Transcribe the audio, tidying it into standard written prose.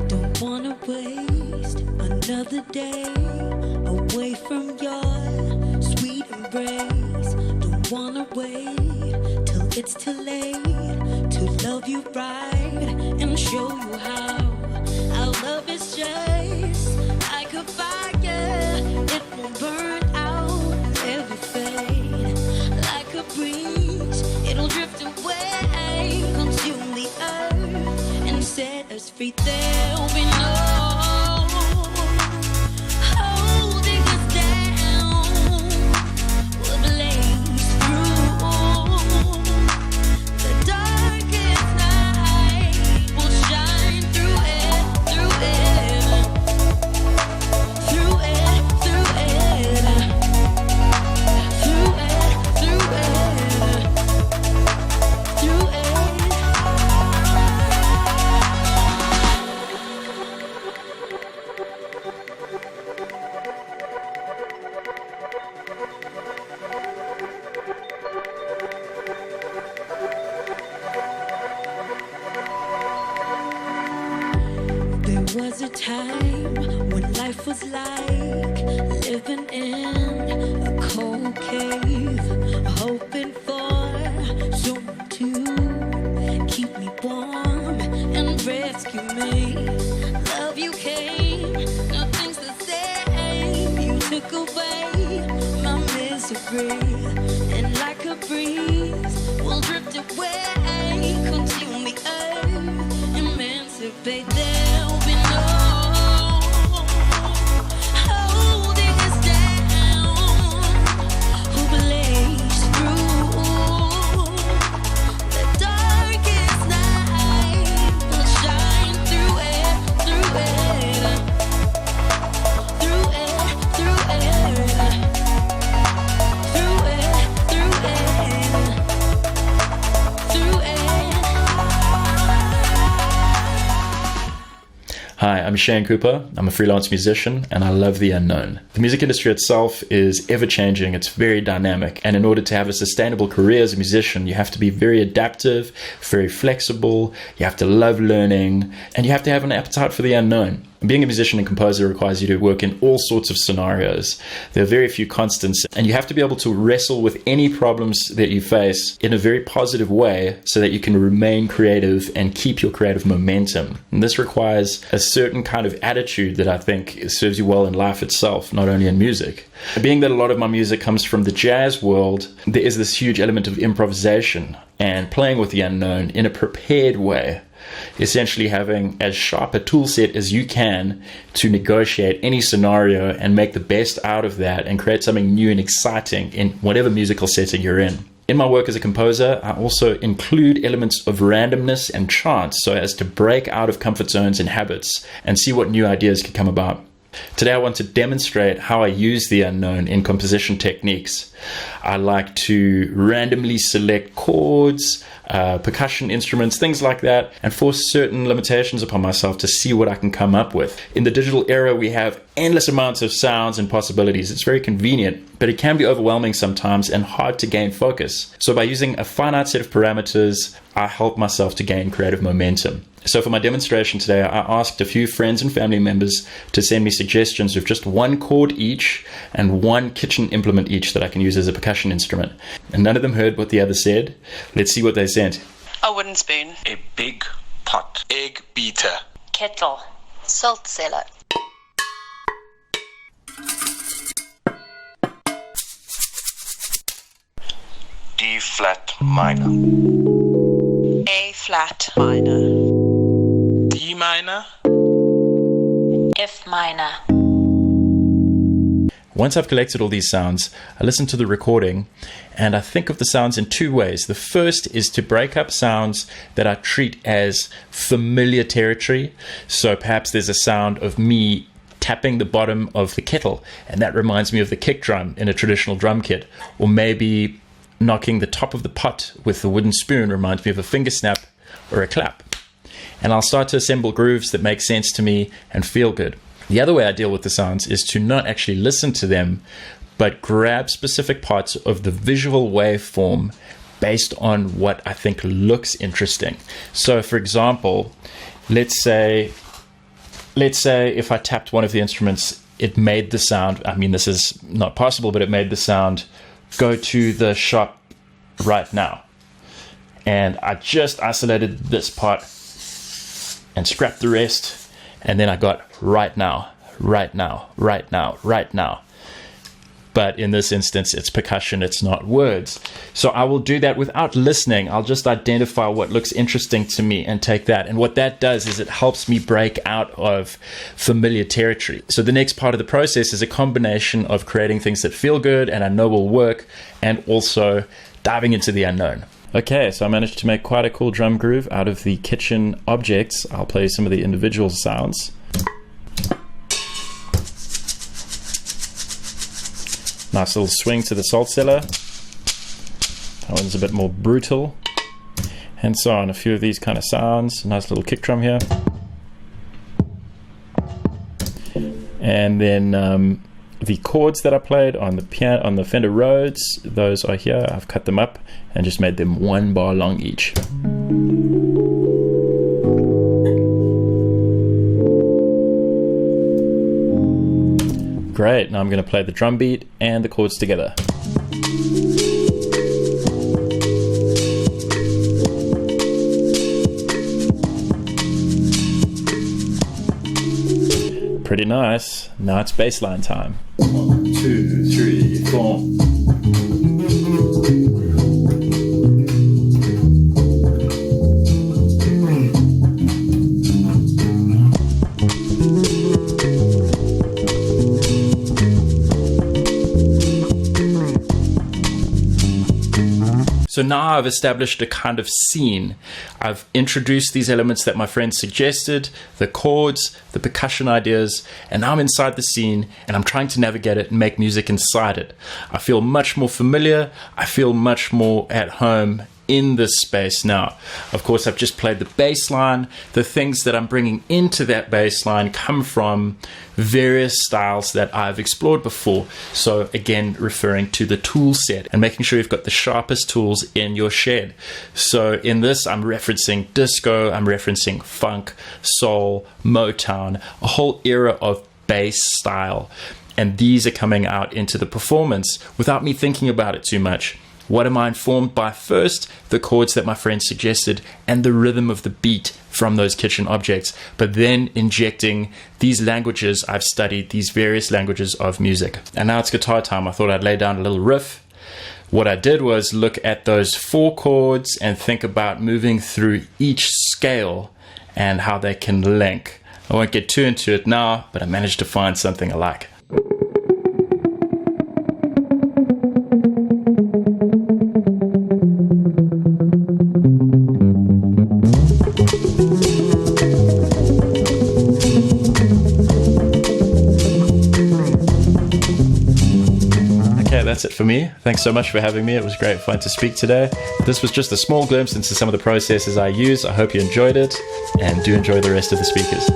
Don't wanna waste another day away from your sweet embrace. Don't wanna wait till it's too late to love you right and show you how. Our love is just like a fire, it won't burn out, never fade. Like a breeze, it'll drift away, consume the earth and set us free. There'll be no holding us down. We'll blaze through the darkest night. We'll shine through it, through it, through it, through it, through it, through it, through it. There was a time when life was like living in a cold cave, hoping for someone to keep me warm and rescue me. Love, you came, nothing's the same. You took away my misery, and like a breeze, we'll drift away, consume the earth, emancipate. There'll be no holding us down. We'll blaze through the darkest night. We'll shine through it, through it, through it, through it, through it, through it, through it. Hi, I'm Shane Cooper. I'm a freelance musician and I love the unknown. The music industry itself is ever-changing, it's very dynamic, and in order to have a sustainable career as a musician, you have to be very adaptive, very flexible, you have to love learning, and you have to have an appetite for the unknown. Being a musician and composer requires you to work in all sorts of scenarios. There are very few constants, and you have to be able to wrestle with any problems that you face in a very positive way so that you can remain creative and keep your creative momentum. And this requires a certain kind of attitude that I think serves you well in life itself, not only in music. Being that a lot of my music comes from the jazz world, there is this huge element of improvisation and playing with the unknown in a prepared way. Essentially having as sharp a tool set as you can to negotiate any scenario and make the best out of that and create something new and exciting in whatever musical setting you're in. In my work as a composer, I also include elements of randomness and chance so as to break out of comfort zones and habits and see what new ideas can come about. Today I want to demonstrate how I use the unknown in composition techniques. I like to randomly select chords, percussion instruments, things like that, and force certain limitations upon myself to see what I can come up with. In the digital era, we have endless amounts of sounds and possibilities. It's very convenient, but it can be overwhelming sometimes and hard to gain focus. So by using a finite set of parameters, I help myself to gain creative momentum. So for my demonstration today, I asked a few friends and family members to send me suggestions of just one chord each and one kitchen implement each that I can use as a percussion instrument. And none of them heard what the other said. Let's see what they sent. A wooden spoon. A big pot. Egg beater. Kettle. Salt cellar. D flat minor. A flat minor. D minor. F minor. Once I've collected all these sounds, I listen to the recording and I think of the sounds in two ways. The first is to break up sounds that I treat as familiar territory. So perhaps there's a sound of me tapping the bottom of the kettle, and that reminds me of the kick drum in a traditional drum kit. Or maybe knocking the top of the pot with the wooden spoon reminds me of a finger snap or a clap. And I'll start to assemble grooves that make sense to me and feel good. The other way I deal with the sounds is to not actually listen to them, but grab specific parts of the visual waveform based on what I think looks interesting. So for example, let's say if I tapped one of the instruments, it made the sound, I mean, this is not possible, but it made the sound go to the sharp right now. And I just isolated this part and scrapped the rest. And then I got right now, right now, right now, right now. But in this instance, it's percussion, it's not words. So I will do that without listening. I'll just identify what looks interesting to me and take that. And what that does is it helps me break out of familiar territory. So the next part of the process is a combination of creating things that feel good and I know will work, and also diving into the unknown. Okay, so I managed to make quite a cool drum groove out of the kitchen objects. I'll play some of the individual sounds. Nice little swing to the salt cellar. That one's a bit more brutal. And so on, a few of these kind of sounds. Nice little kick drum here. And then the chords that I played on the piano, on the Fender Rhodes, those are here. I've cut them up and just made them 1 bar long each. Great, now I'm going to play the drum beat and the chords together. Pretty nice. Now it's bass line time. 1, 2, 3, 4. So now I've established a kind of scene. I've introduced these elements that my friend suggested, the chords, the percussion ideas, and now I'm inside the scene and I'm trying to navigate it and make music inside it. I feel much more familiar. I feel much more at home in this space now. Of course, I've just played the bass line. The things that I'm bringing into that bass line come from various styles that I've explored before. So again, referring to the tool set and making sure you've got the sharpest tools in your shed. So in this, I'm referencing disco, I'm referencing funk, soul, Motown, a whole era of bass style. And these are coming out into the performance without me thinking about it too much. What am I informed by first? The chords that my friend suggested and the rhythm of the beat from those kitchen objects, but then injecting these languages I've studied, these various languages of music. And now it's guitar time. I thought I'd lay down a little riff. What I did was look at those 4 chords and think about moving through each scale and how they can link. I won't get too into it now, but I managed to find something I like. That's it for me. Thanks so much for having me. It was great fun to speak today. This was just a small glimpse into some of the processes I use. I hope you enjoyed it, and do enjoy the rest of the speakers.